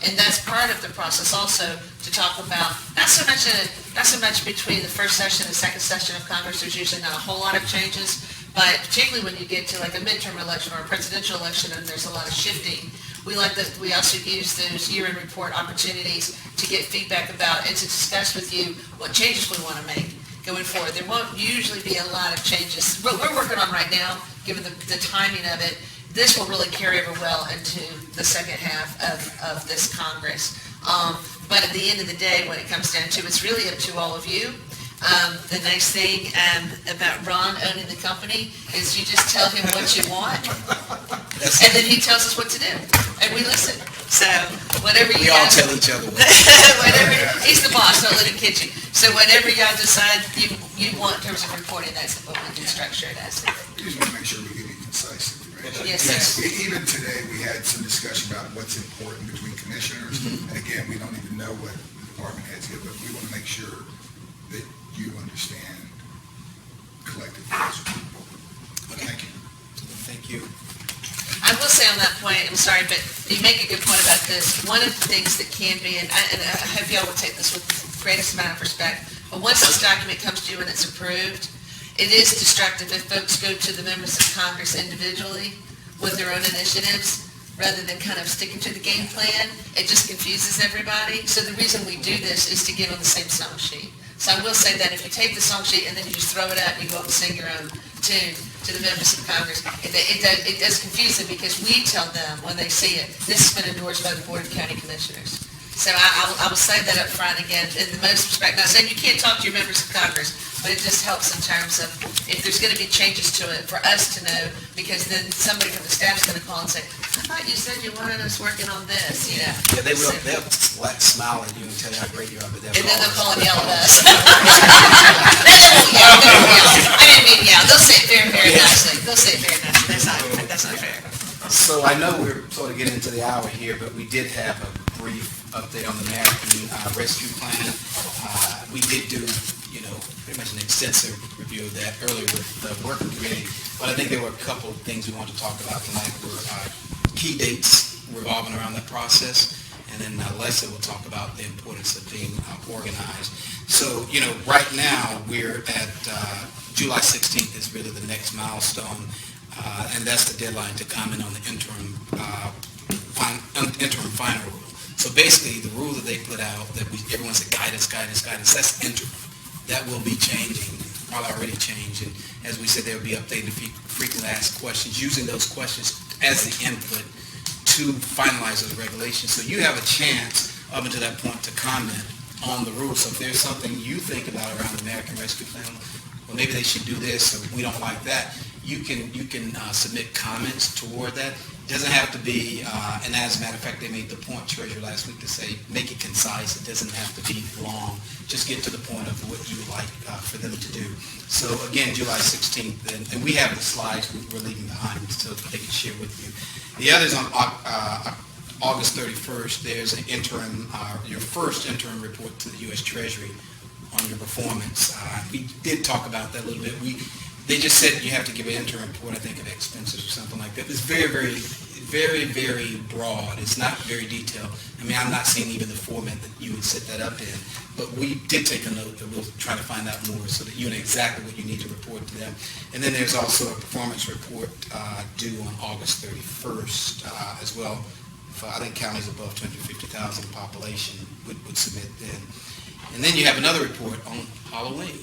Speaker 2: And that's part of the process also, to talk about, not so much between the first session and the second session of Congress. There's usually not a whole lot of changes, but particularly when you get to like a midterm election or a presidential election and there's a lot of shifting, we also use those year-end report opportunities to get feedback about and to discuss with you what changes we want to make going forward. There won't usually be a lot of changes. What we're working on right now, given the timing of it, this will really carry over well into the second half of this Congress. But at the end of the day, when it comes down to it, it's really up to all of you. The nice thing about Ron owning the company is you just tell him what you want, and then he tells us what to do, and we listen. So whatever you
Speaker 3: We all
Speaker 2: guys,
Speaker 3: tell each other what.
Speaker 2: whatever, he's the boss, don't let him kid you. So whatever y'all decide you want in terms of reporting, that's what we can structure it as.
Speaker 5: We just want to make sure we get it concise. Right?
Speaker 2: Yes, sir.
Speaker 5: Even today, we had some discussion about what's important between commissioners. And again, we don't even know what the department heads get, but we want to make sure that you understand collective financial report. Thank you.
Speaker 3: Thank you.
Speaker 2: I will say on that point, I'm sorry, but you make a good point about this. One of the things that can be, and I hope y'all will take this with the greatest amount of respect, but once this document comes to you and it's approved, it is destructive if folks go to the members of Congress individually with their own initiatives, rather than kind of sticking to the game plan. It just confuses everybody. So the reason we do this is to get on the same song sheet. So I will say that if you take the song sheet and then you just throw it out and you go up and sing your own tune to the members of Congress, it does confuse them, because we tell them when they see it, this has been endorsed by the Board of County Commissioners. So I will say that up front again, in the most respect. Not saying you can't talk to your members of Congress, but it just helps in terms of if there's going to be changes to it, for us to know, because then somebody from the staff's going to call and say, I thought you said you wanted us working on this, you know.
Speaker 3: Yeah, they will,
Speaker 2: So-
Speaker 3: they'll smile at you and tell you how great you are, but they'll.
Speaker 2: And then they'll
Speaker 3: call
Speaker 2: call and yell at us. They won't yell, they won't yell. I didn't mean yell. They'll say it very, very nicely. They'll say it very nicely. That's not fair.
Speaker 3: So I know we're sort of getting into the hour here, but we did have a brief update on the American Rescue Plan. We did do, pretty much an extensive review of that earlier with the working committee, but I think there were a couple of things we wanted to talk about tonight were key dates revolving around that process, and then Leslie will talk about the importance of being organized. So, right now, we're at July 16th is really the next milestone, and that's the deadline to comment on the interim final rule. So basically, the rule that they put out, that everyone said guidance, that's interim. That will be changing, probably already changed, and as we said, there will be updated frequently asked questions, using those questions as the input to finalize those regulations. So you have a chance up until that point to comment on the rules. So if there's something you think about around the American Rescue Plan, well, maybe they should do this, or we don't like that, you can submit comments toward that. It doesn't have to be, and as a matter of fact, they made the point, Treasurer, last week to say, make it concise. It doesn't have to be long. Just get to the point of what you would like for them to do. So again, July 16th, and we have the slides we're leaving behind so they can share with you. The others on August 31st, there's an interim, your first interim report to the U.S. Treasury on your performance. We did talk about that a little bit. They just said you have to give an interim report, I think, of expenses or something like that. It's very, very, very, very broad. It's not very detailed. I mean, I'm not seeing even the format that you would set that up in, but we did take a note that we'll try to find out more so that you know exactly what you need to report to them. And then there's also a performance report due on August 31st as well. For, I think counties above 250,000 population would submit then. And then you have another report on Halloween.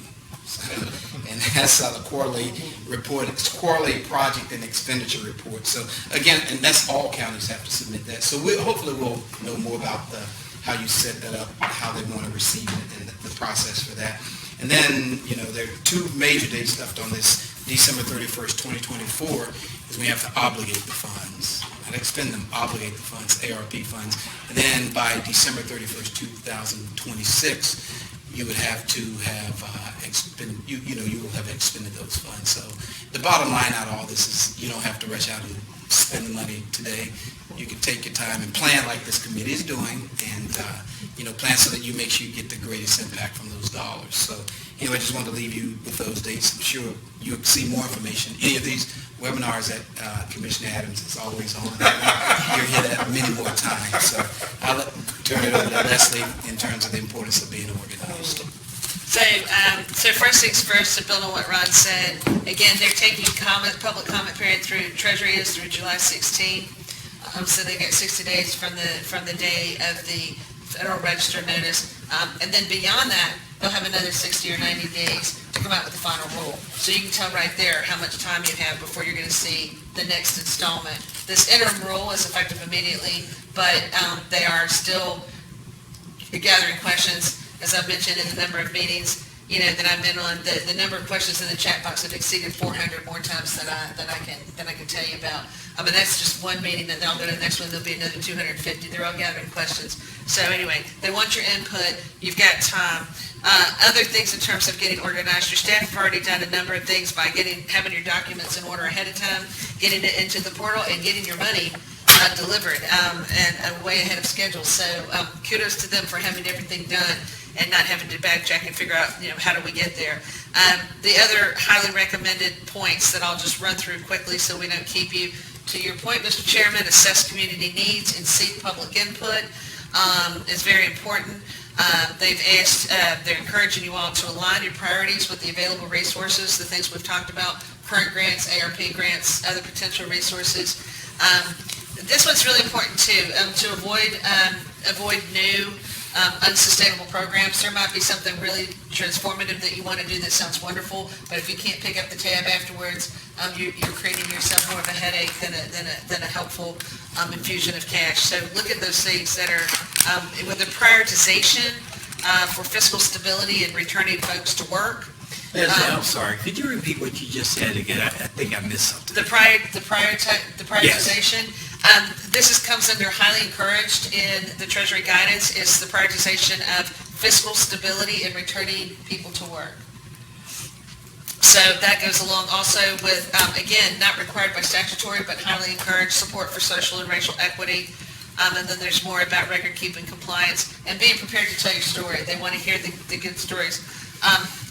Speaker 3: And that's the quarterly report. It's quarterly project and expenditure report. So again, and that's all counties have to submit that. So hopefully we'll know more about how you set that up, how they want to receive it, and the process for that. And then, there are two major dates left on this. December 31st, 2024 is when you have to obligate the funds. Not expend them, obligate the funds, ARP funds. And then by December 31st, 2026, you would have to have you will have expended those funds. So the bottom line out of all this is you don't have to rush out and spend the money today. You can take your time and plan like this committee is doing, and plan so that you make sure you get the greatest impact from those dollars. So anyway, I just wanted to leave you with those dates. I'm sure you'll see more information. Any of these webinars that Commissioner Adams is always on, you'll hear that many more times. So I'll turn it over to Leslie in terms of the importance of being organized.
Speaker 2: So first things first, to build on what Ron said, again, they're taking public comment period through, Treasury is through July 16th. So they get 60 days from the day of the Federal Register notice. And then beyond that, they'll have another 60 or 90 days to come out with the final rule. So you can tell right there how much time you have before you're going to see the next installment. This interim rule is effective immediately, but they are still gathering questions. As I've mentioned in a number of meetings, that I've been on, the number of questions in the chat box have exceeded 400 more times than I can tell you about. I mean, that's just one meeting, and then I'll go to the next one, there'll be another 250. They're all gathering questions. So anyway, they want your input. You've got time. Other things in terms of getting organized, your staff have already done a number of things by having your documents in order ahead of time, getting it into the portal, and getting your money delivered, and way ahead of schedule. So kudos to them for having everything done and not having to backtrack and figure out, how do we get there. The other highly recommended points that I'll just run through quickly so we don't keep you. To your point, Mr. Chairman, assess community needs and seek public input is very important. They've asked, they're encouraging you all to align your priorities with the available resources, the things we've talked about, current grants, ARP grants, other potential resources. This one's really important too, to avoid new unsustainable programs. There might be something really transformative that you want to do that sounds wonderful, but if you can't pick up the tab afterwards, you're creating yourself more of a headache than a helpful infusion of cash. So look at those things that are with the prioritization for fiscal stability and returning folks to work.
Speaker 1: I'm sorry, could you repeat what you just said again? I think I missed something.
Speaker 2: The prioritization. This comes under highly encouraged in the Treasury guidance, is the prioritization of fiscal stability and returning people to work. So that goes along also with, again, not required by statutory, but highly encouraged support for social and racial equity. And then there's more about record keeping compliance and being prepared to tell your story. They want to hear the good stories.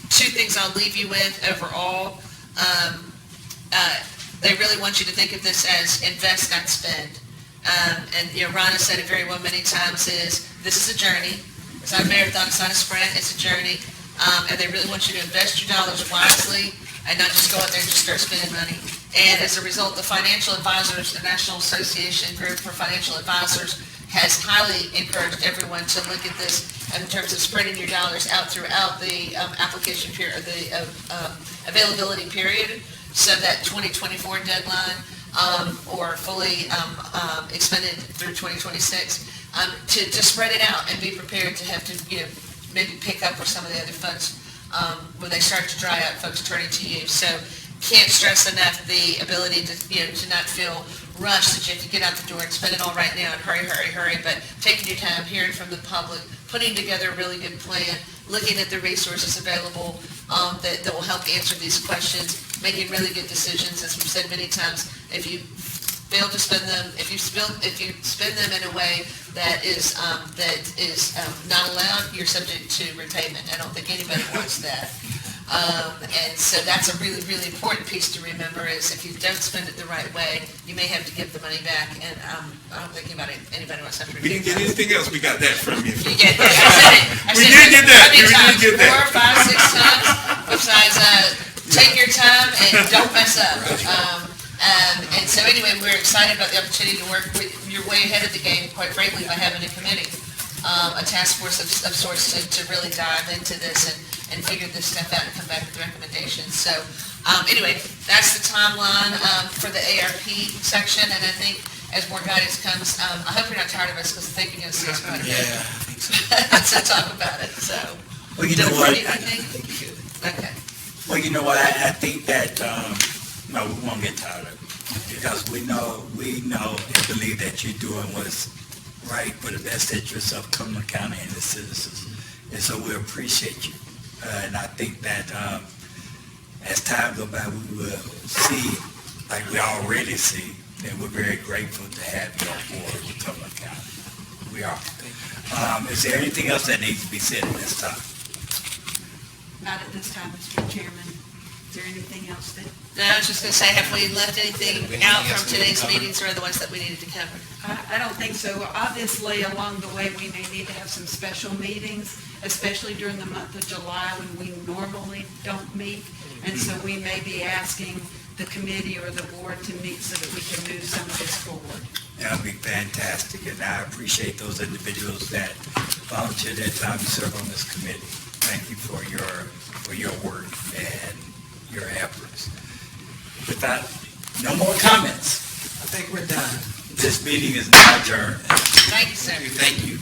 Speaker 2: Two things I'll leave you with overall. They really want you to think of this as invest, not spend. And Ron has said it very well many times, this is a journey. It's not a marathon, it's not a sprint, it's a journey. And they really want you to invest your dollars wisely and not just go out there and just start spending money. And as a result, the Financial Advisors, the National Association Group for Financial Advisors, has highly encouraged everyone to look at this in terms of spreading your dollars out throughout the application period, the availability period, so that 2024 deadline or fully expended through 2026, to spread it out and be prepared to have to maybe pick up where some of the other funds, when they start to dry out, folks turning to you. So can't stress enough the ability to not feel rushed, that you have to get out the door and spend it all right now and hurry, but taking your time, hearing from the public, putting together a really good plan, looking at the resources available that will help answer these questions, making really good decisions. As we've said many times, if you fail to spend them, if you spend them in a way that is not allowed, you're subject to repayment. I don't think anybody wants that. And so that's a really, really important piece to remember, is if you don't spend it the right way, you may have to give the money back. And I don't think anybody wants to have to
Speaker 6: We didn't get anything else, we got that from you.
Speaker 2: You get that.
Speaker 6: We did get that. We did get that.
Speaker 2: 4, 5, 6 times, besides take your time and don't mess up. And so anyway, we're excited about the opportunity to work with, you're way ahead of the game, quite frankly, by having a committee, a task force of sorts to really dive into this and figure this stuff out and come back with recommendations. So anyway, that's the timeline for the ARP section, and I think as more guidance comes, I hope you're not tired of us, because I think you're going to see us quite a bit.
Speaker 1: Yeah, I think so.
Speaker 2: So talk about it, so.
Speaker 1: Well, you know what?
Speaker 2: Okay.
Speaker 1: Well, you know what? I think that, no, we won't get tired of it, because we know and believe that you're doing what's right for the best interests of Cumberland County and its citizens. And so we appreciate you. And I think that as time goes by, we will see, like we already see, and we're very grateful to have you on board with Cumberland County. We are. Is there anything else that needs to be said at this time?
Speaker 8: Not at this time, Mr. Chairman. Is there anything else that?
Speaker 2: No, I was just going to say, have we left anything out from today's meetings, or the ones that we needed to cover?
Speaker 8: I don't think so. Obviously, along the way, we may need to have some special meetings, especially during the month of July when we normally don't meet. And so we may be asking the committee or the board to meet so that we can move some of this forward.
Speaker 1: That would be fantastic, and I appreciate those individuals that volunteer their time to serve on this committee. Thank you for your work and your efforts. With that, no more comments. I think we're done. This meeting is now adjourned.
Speaker 2: Thank you, sir.
Speaker 3: Thank you.